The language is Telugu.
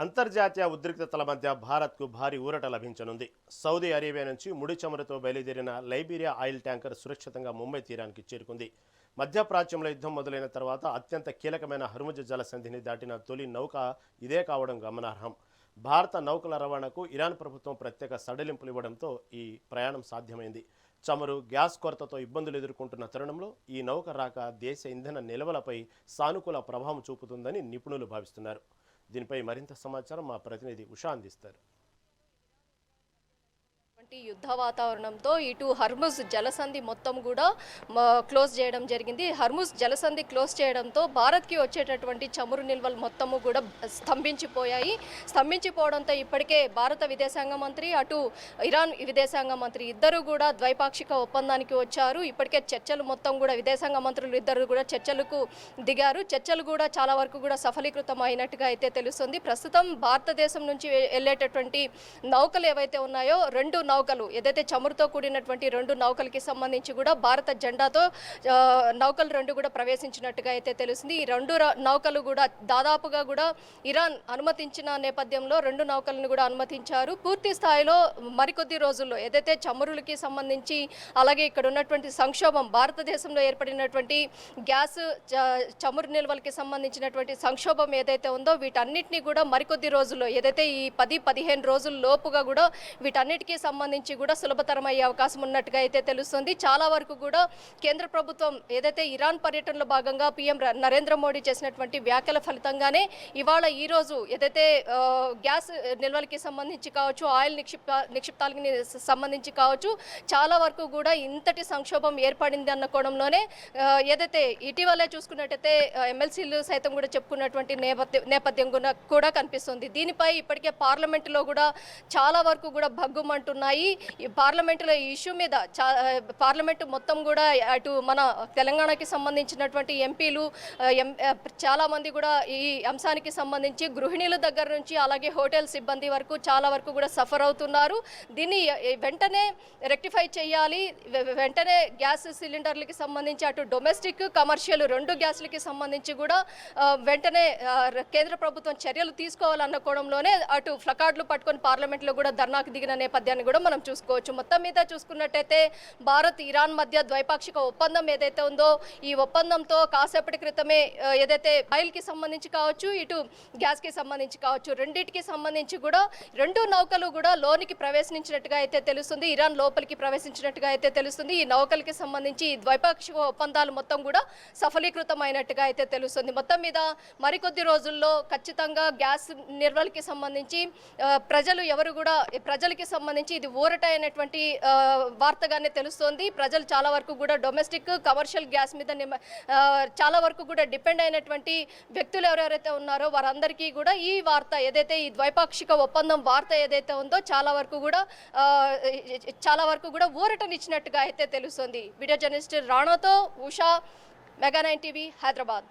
అంతర్జాతీయ ఉద్రిక్తతల మధ్య భారత్కు భారీ ఊరట లభించనుంది. సౌదీ అరేబియా నుంచి ముడి చమురుతో బయలుదేరిన లైబీరియా ఆయిల్ ట్యాంకర్ సురక్షితంగా ముంబై తీరానికి చేరుకుంది. మధ్యప్రాచ్యంలో యుద్ధం మొదలైన తర్వాత అత్యంత కీలకమైన హర్ముజ్ జలసంధిని దాటిన తొలి నౌక ఇదే కావడం గమనార్హం. భారత నౌకల రవాణాకు ఇరాన్ ప్రభుత్వం ప్రత్యేక సడలింపులు ఇవ్వడంతో ఈ ప్రయాణం సాధ్యమైంది. చమురు, గ్యాస్ కొరతతో ఇబ్బందులు ఎదుర్కొంటున్న తరుణంలో ఈ నౌక రాక దేశ ఇంధన నిల్వలపై సానుకూల ప్రభావం చూపుతుందని నిపుణులు భావిస్తున్నారు. దీనిపై మరింత సమాచారం మా ప్రతినిధి ఉషా అందిస్తారు. యుద్ధ వాతావరణంతో ఇటు హర్ముజ్ జలసంధి మొత్తం కూడా క్లోజ్ చేయడం జరిగింది. హర్ముజ్ జలసంధి క్లోజ్ చేయడంతో భారత్కి వచ్చేటటువంటి చమురు నిల్వలు మొత్తము కూడా స్తంభించిపోవడంతో ఇప్పటికే భారత విదేశాంగ మంత్రి అటు ఇరాన్ విదేశాంగ మంత్రి ఇద్దరు కూడా ద్వైపాక్షిక ఒప్పందానికి వచ్చారు. ఇప్పటికే చర్చలు మొత్తం కూడా విదేశాంగ మంత్రులు ఇద్దరు కూడా చర్చలకు దిగారు. చర్చలు కూడా చాలా వరకు కూడా సఫలీకృతం అయినట్టుగా అయితే తెలుస్తుంది. ప్రస్తుతం భారతదేశం నుంచి వెళ్ళేటటువంటి నౌకలు ఏవైతే ఉన్నాయో రెండు నౌకలు ఏదైతే చమురుతో కూడినటువంటి రెండు నౌకలకి సంబంధించి కూడా భారత జెండాతో నౌకలు రెండు కూడా ప్రవేశించినట్టుగా అయితే తెలుస్తుంది. ఈ రెండు నౌకలు కూడా దాదాపుగా కూడా ఇరాన్ అనుమతించిన నేపథ్యంలో రెండు నౌకలను కూడా అనుమతించారు. పూర్తి స్థాయిలో మరికొద్ది రోజుల్లో ఏదైతే చమురులకి సంబంధించి అలాగే ఇక్కడ ఉన్నటువంటి సంక్షోభం భారతదేశంలో ఏర్పడినటువంటి గ్యాస్ చమురు నిల్వలకి సంబంధించినటువంటి సంక్షోభం ఏదైతే ఉందో వీటన్నిటిని కూడా మరికొద్ది రోజుల్లో ఏదైతే ఈ 10-15 రోజుల లోపుగా కూడా వీటన్నిటికీ సంబంధించి కూడా సులభతరం అయ్యే అవకాశం ఉన్నట్టుగా అయితే తెలుస్తుంది. చాలా వరకు కూడా కేంద్ర ప్రభుత్వం ఏదైతే ఇరాన్ పర్యటనలో భాగంగా పీఎం నరేంద్ర మోడీ చేసినటువంటి వ్యాఖ్యల ఫలితంగానే ఇవాళ ఈ రోజు ఏదైతే గ్యాస్ నిల్వలకి సంబంధించి కావచ్చు, ఆయిల్ నిక్షిప్తాలకి సంబంధించి కావచ్చు, చాలా వరకు కూడా ఇంతటి సంక్షోభం ఏర్పడింది అన్న కోణంలోనే ఏదైతే ఇటీవలే చూసుకున్నట్టయితే ఎమ్మెల్సీలు సైతం కూడా చెప్పుకున్నటువంటి నేపథ్యం కూడా కనిపిస్తుంది. దీనిపై ఇప్పటికే పార్లమెంటులో కూడా చాలా వరకు కూడా భగ్గుమంటున్నాయి. ఈ పార్లమెంటులో ఈ ఇష్యూ మీద పార్లమెంటు మొత్తం కూడా అటు మన తెలంగాణకి సంబంధించినటువంటి ఎంపీలు చాలా మంది కూడా ఈ అంశానికి సంబంధించి గృహిణీల దగ్గర నుంచి అలాగే హోటల్ సిబ్బంది వరకు చాలా వరకు కూడా సఫర్ అవుతున్నారు. దీన్ని వెంటనే రెక్టిఫై చేయాలి. వెంటనే గ్యాస్ సిలిండర్లకి సంబంధించి అటు డొమెస్టిక్, కమర్షియల్ రెండు గ్యాస్లకి సంబంధించి కూడా వెంటనే కేంద్ర ప్రభుత్వం చర్యలు తీసుకోవాలన్న కోణంలోనే అటు ప్లకార్డులు పట్టుకొని పార్లమెంట్లో కూడా ధర్నాకు దిగిన నేపథ్యాన్ని కూడా మనం చూసుకోవచ్చు. మొత్తం మీద చూసుకున్నట్టయితే భారత్ ఇరాన్ మధ్య ద్వైపాక్షిక ఒప్పందం ఏదైతే ఉందో ఈ ఒప్పందంతో కాసేపటి క్రితమే ఏదైతే ఆయిల్కి సంబంధించి కావచ్చు, ఇటు గ్యాస్కి సంబంధించి కావచ్చు, రెండింటికి సంబంధించి కూడా రెండు నౌకలు కూడా లోనికి ప్రవేశించినట్టుగా అయితే తెలుస్తుంది. ఇరాన్ లోపలికి ప్రవేశించినట్టుగా అయితే తెలుస్తుంది. ఈ నౌకలకి సంబంధించి ద్వైపాక్షిక ఒప్పందాలు మొత్తం కూడా సఫలీకృతం అయినట్టుగా అయితే తెలుస్తుంది. మొత్తం మీద మరికొద్ది రోజుల్లో ఖచ్చితంగా గ్యాస్ నిల్వలకి సంబంధించి ప్రజలకి సంబంధించి ఇది ఊరట అయినటువంటి వార్తగానే తెలుస్తోంది. ప్రజలు చాలా వరకు కూడా డొమెస్టిక్, కమర్షియల్ గ్యాస్ మీద చాలా వరకు కూడా డిపెండ్ అయినటువంటి వ్యక్తులు ఎవరెవరైతే ఉన్నారో వారందరికీ కూడా ఈ వార్త ఏదైతే ఈ ద్వైపాక్షిక ఒప్పందం వార్త ఏదైతే ఉందో చాలా వరకు కూడా ఊరటనిచ్చినట్టుగా అయితే తెలుస్తుంది. వీడియో జర్నలిస్ట్ రాణాతో ఉషా, మెగా 9 టీవీ, హైదరాబాద్.